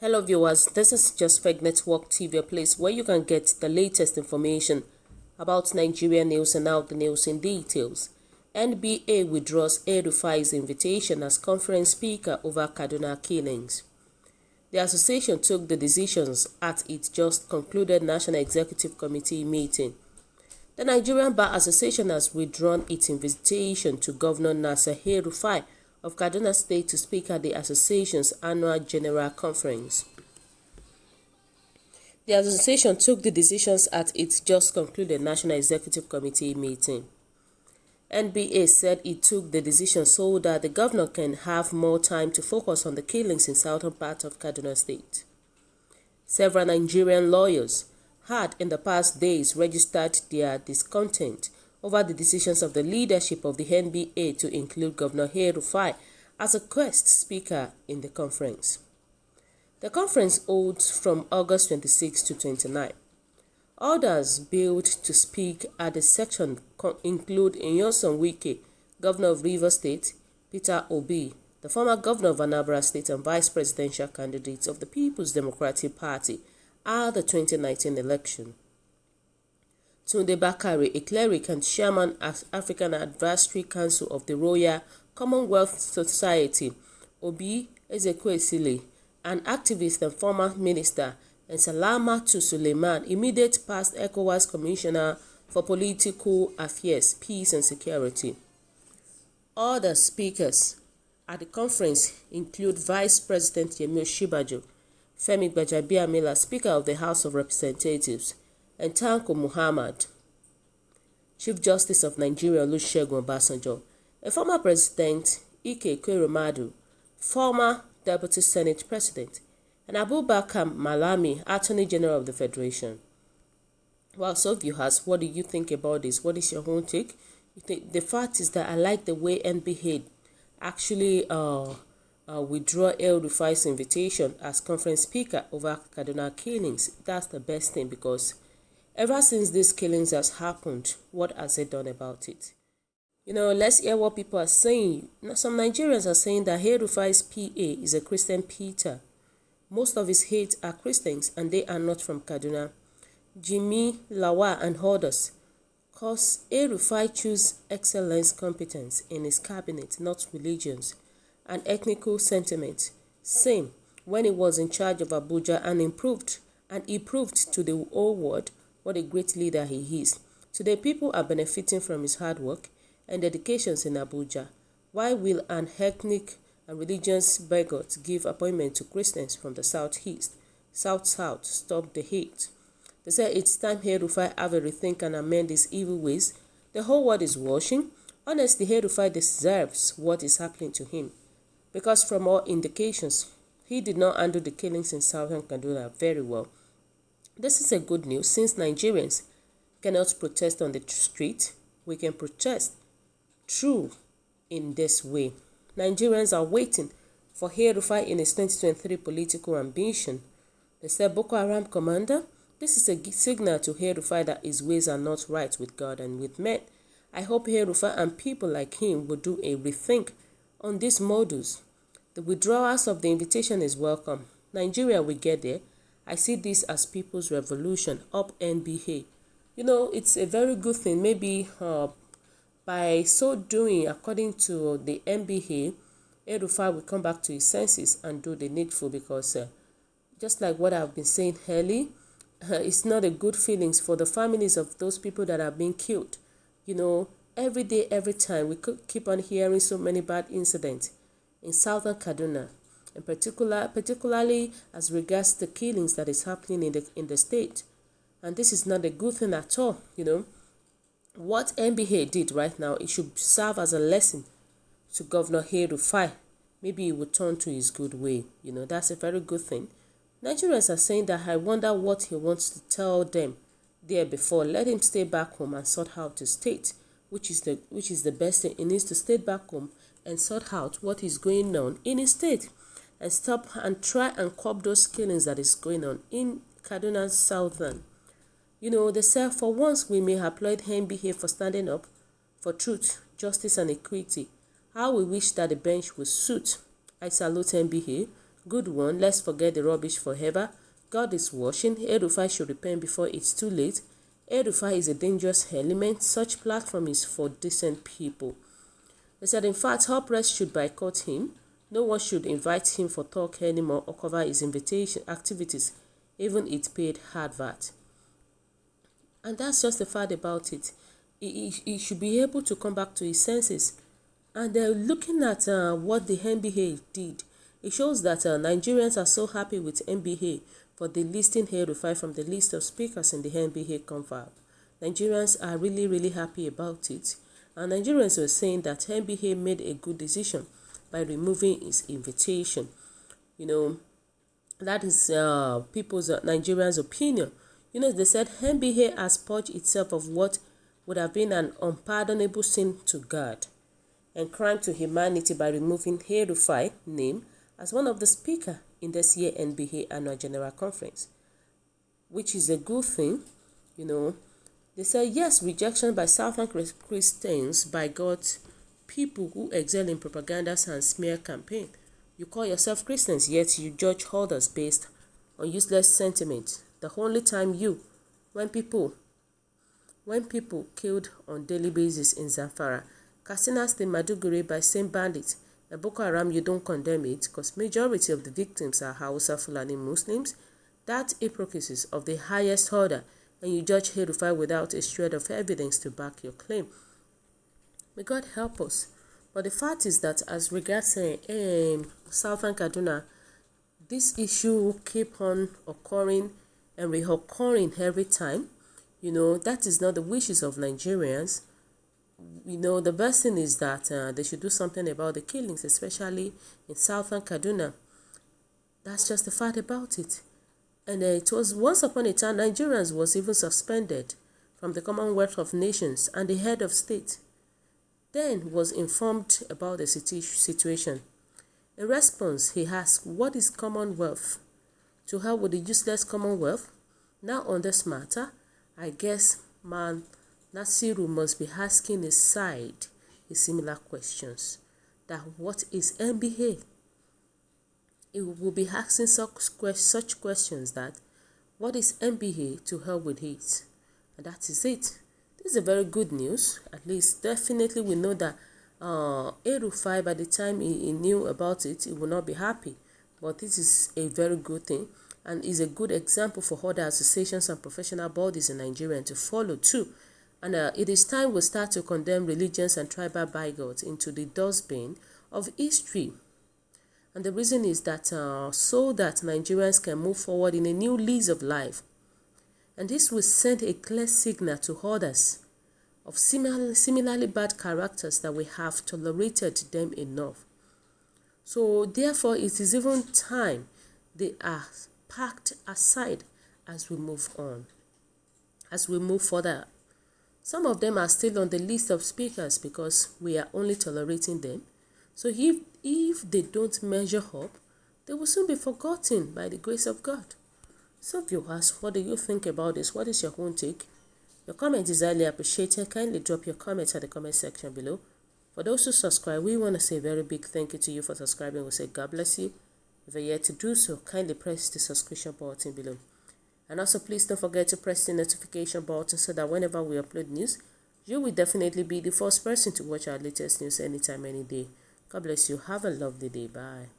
Hello viewers, this is Just Fake Network TV, a place where you can get the latest information about Nigerian news and out the news in details. NBA withdraws El-Rufai's invitation as conference speaker over Kaduna killings. The association took the decisions at its just concluded National Executive Committee meeting. The Nigerian Bar Association has withdrawn its invitation to Governor Nasir El-Rufai of Kaduna State to speak at the association's annual general conference. The association took the decisions at its just concluded National Executive Committee meeting. NBA said it took the decision so that the governor can have more time to focus on the killings in southern part of Kaduna State. Several Nigerian lawyers had in the past days registered their discontent over the decisions of the leadership of the NBA to include Governor El-Rufai as a guest speaker in the conference. The conference holds from August 26 to 29. Others billed to speak at the section include Nyesom Wike, Governor of Rivers State, Peter Obi, the former Governor of Anambra State and Vice Presidential candidate of the People's Democratic Party at the 2019 election. Tunde Bakare, a cleric and chairman of African Advisory Council of the Royal Commonwealth Society, Obi Ezekwesili, an activist and former minister, and Salamatu Suleiman, immediate past ECOWAS Commissioner for Political Affairs, Peace and Security. Other speakers at the conference include Vice President Yemi Osinbajo, Femi Gbajabiamila, Speaker of the House of Representatives, and Tanko Muhammad, Chief Justice of Nigeria Olusegun Obasanjo, a former President Ike Ekweremadu, former Deputy Senate President, and Abubakar Malami, Attorney General of the Federation. Well, so viewers, what do you think about this? What is your own take? The fact is that I like the way NBA actually withdraw El-Rufai's invitation as conference speaker over Kaduna killings. That's the best thing, because ever since these killings has happened, what has it done about it? Let's hear what people are saying. Some Nigerians are saying that El-Rufai's PA is a Christian Peter. Most of his hate are Christians and they are not from Kaduna. Jimmy, Lawa and others. Cause El-Rufai choose excellence competence in his cabinet, not religions and ethnical sentiment. Same when he was in charge of Abuja and he proved to the whole world what a great leader he is. Today people are benefiting from his hard work and dedications in Abuja. Why will an ethnic and religious bigot give appointment to Christians from the southeast, south, stop the hate? They say it's time El-Rufai have a rethink and amend his evil ways. The whole world is watching. Honestly, El-Rufai deserves what is happening to him, because from all indications, he did not handle the killings in southern Kaduna very well. This is a good news. Since Nigerians cannot protest on the street, we can protest through in this way. Nigerians are waiting for El-Rufai in his 2023 political ambition. They said Boko Haram commander, this is a signal to El-Rufai that his ways are not right with God and with men. I hope El-Rufai and people like him will do a rethink on these models. The withdrawals of the invitation is welcome. Nigeria will get there. I see this as people's revolution. Up NBA. It's a very good thing. Maybe by so doing, according to the NBA, El-Rufai will come back to his senses and do the needful, because just like what I've been saying earlier, it's not a good feelings for the families of those people that are being killed. Every day, every time, we could keep on hearing so many bad incidents in southern Kaduna, and particularly as regards the killings that is happening in the state. And this is not a good thing at all. What NBA did right now, it should serve as a lesson to Governor El-Rufai. Maybe he would turn to his good way. That's a very good thing. Nigerians are saying that I wonder what he wants to tell them there before. Let him stay back home and sort out the state, which is the best thing. He needs to stay back home and sort out what is going on in his state, and stop and try and curb those killings that is going on in Kaduna Southern. They say for once we may applaud NBA for standing up for truth, justice and equity. How we wish that the bench would suit. I salute NBA. Good one, let's forget the rubbish forever. God is watching. El-Rufai should repent before it's too late. El-Rufai is a dangerous element. Such platform is for decent people. They said, in fact, all press should boycott him. No one should invite him for talk anymore or cover his invitation activities, even it paid advert. And that's just the fact about it. He should be able to come back to his senses. And looking at what the NBA did, it shows that Nigerians are so happy with NBA for delisting El-Rufai from the list of speakers in the NBA confab. Nigerians are really, really happy about it. And Nigerians were saying that NBA made a good decision by removing his invitation. You know, that is Nigerians' opinion. You know, they said NBA has purged itself of what would have been an unpardonable sin to God and crime to humanity by removing El-Rufai's name as one of the speakers in this year's NBA Annual General Conference, which is a good thing. You know, they say yes, rejection by Southern Christians by God's people who excel in propaganda and smear campaign. You call yourself Christians, yet you judge others based on useless sentiments. The only time when people killed on daily basis in Zamfara, Katsina State, Maiduguri by same bandits, and Boko Haram, you don't condemn it because majority of the victims are Hausa Fulani Muslims. That hypocrisy is of the highest order, and you judge El-Rufai without a shred of evidence to back your claim. May God help us. But the fact is that as regards Southern Kaduna, this issue keep on occurring and reoccurring every time. You know, that is not the wishes of Nigerians. You know, the best thing is that they should do something about the killings, especially in Southern Kaduna. That's just the fact about it. And it was once upon a time, Nigerians was even suspended from the Commonwealth of Nations, and the head of state then was informed about the situation. In response, he asked, what is Commonwealth? To hell with the useless Commonwealth? Now on this matter, I guess man Nasiru must be asking his side similar questions. That what is NBA? He will be asking such questions that what is NBA to hell with it? And that is it. This is a very good news. At least definitely we know that El-Rufai, by the time he knew about it, he will not be happy. But this is a very good thing and is a good example for other associations and professional bodies in Nigeria to follow too. And it is time we start to condemn religions and tribal bigots into the dustbin of history. And the reason is that so that Nigerians can move forward in a new lease of life. And this will send a clear signal to others of similarly bad characters that we have tolerated them enough. So therefore, it is even time they are packed aside as we move on, as we move further. Some of them are still on the list of speakers because we are only tolerating them. So if they don't measure up, they will soon be forgotten by the grace of God. So viewers, what do you think about this? What is your own take? Your comment is highly appreciated. Kindly drop your comments at the comment section below. For those who subscribe, we want to say a very big thank you to you for subscribing. We say God bless you. If you're yet to do so, kindly press the subscription button below. And also please don't forget to press the notification button so that whenever we upload news, you will definitely be the first person to watch our latest news anytime, any day. God bless you. Have a lovely day. Bye.